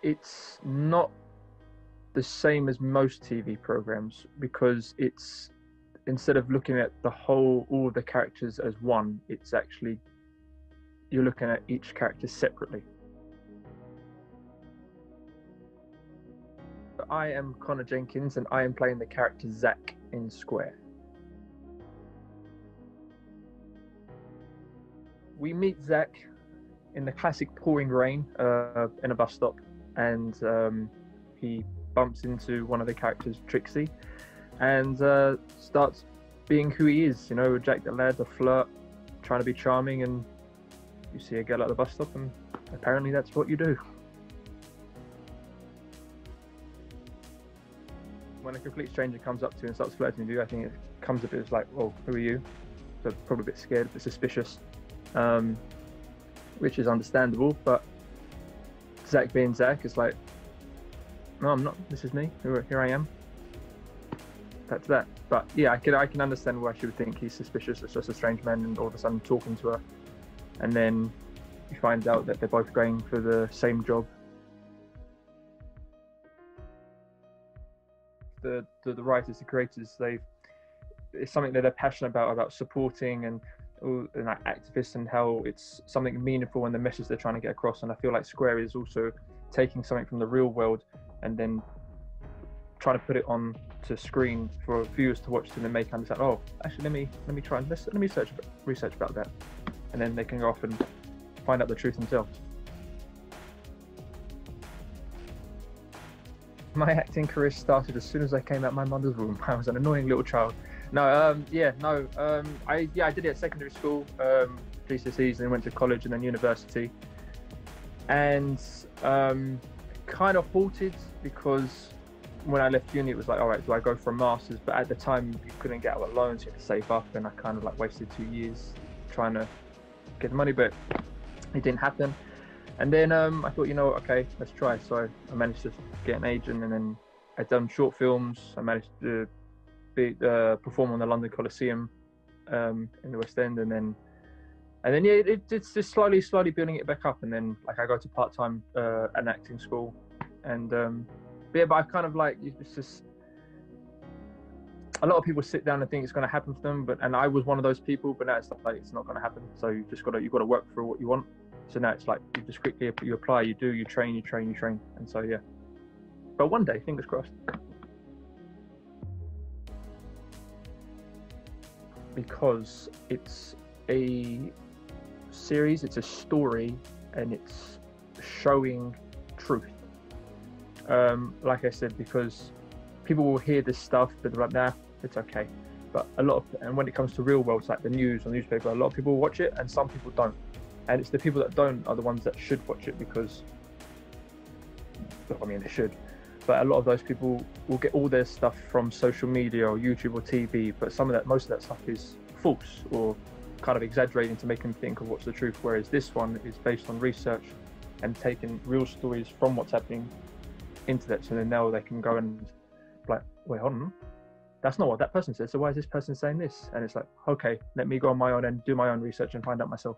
it's not the same as most TV programs, because it's, instead of looking at all of the characters as one, it's actually, you're looking at each character separately. I am Connor Jenkins, and I am playing the character Zach in Square. We meet Zach in the classic pouring rain in a bus stop, and he bumps into one of the characters, Trixie, and starts being who he is, Jack the lad, the flirt, trying to be charming, and you see a girl at the bus stop, and apparently that's what you do. When a complete stranger comes up to you and starts flirting with you, I think it comes a bit as like, well, who are you? So probably a bit scared, a bit suspicious, which is understandable, but Zach being Zach is like, no, I'm not, this is me, here I am. That's that. But yeah, I can understand why she would think he's suspicious. It's just a strange man, and all of a sudden talking to her, and then you find out that they're both going for the same job. The writers, the creators, it's something that they're passionate about supporting and like activists, and how it's something meaningful and the message they're trying to get across. And I feel like Square is also taking something from the real world and then trying to put it on to screen for viewers to watch, and then make understand, oh, actually let me try and let me research about that, and then they can go off and find out the truth themselves. My acting career started as soon as I came out my mother's womb. I was an annoying little child. I did it at secondary school, GCSEs, and then went to college and then university, and kind of halted because when I left uni, it was like, all right, do I go for a master's? But at the time, you couldn't get out loans, you had to save up, and I kind of like wasted 2 years trying to get the money, but it didn't happen. And then I thought, okay, let's try. So I managed to get an agent, and then I'd done short films. I managed to perform on the London Coliseum in the West End, and then it's just slowly building it back up. And then like I go to part-time an acting school, and but I kind of like, it's just, a lot of people sit down and think it's going to happen for them, and I was one of those people, but now it's like it's not going to happen. So you've got to work for what you want. So now it's like you just quickly you apply, you train, and so yeah. But one day, fingers crossed. Because it's a series, it's a story, and it's showing truth. Like I said, because people will hear this stuff, but they're like, nah, it's okay. But and when it comes to real world, it's like the news or newspaper, a lot of people will watch it, and some people don't. And it's the people that don't are the ones that should watch it, because, I mean, they should. But a lot of those people will get all their stuff from social media or YouTube or TV, but most of that stuff is false or kind of exaggerating to make them think of what's the truth. Whereas this one is based on research and taking real stories from what's happening into that. So then now they can go and like, wait, hold on, that's not what that person said. So why is this person saying this? And it's like, okay, let me go on my own and do my own research and find out myself.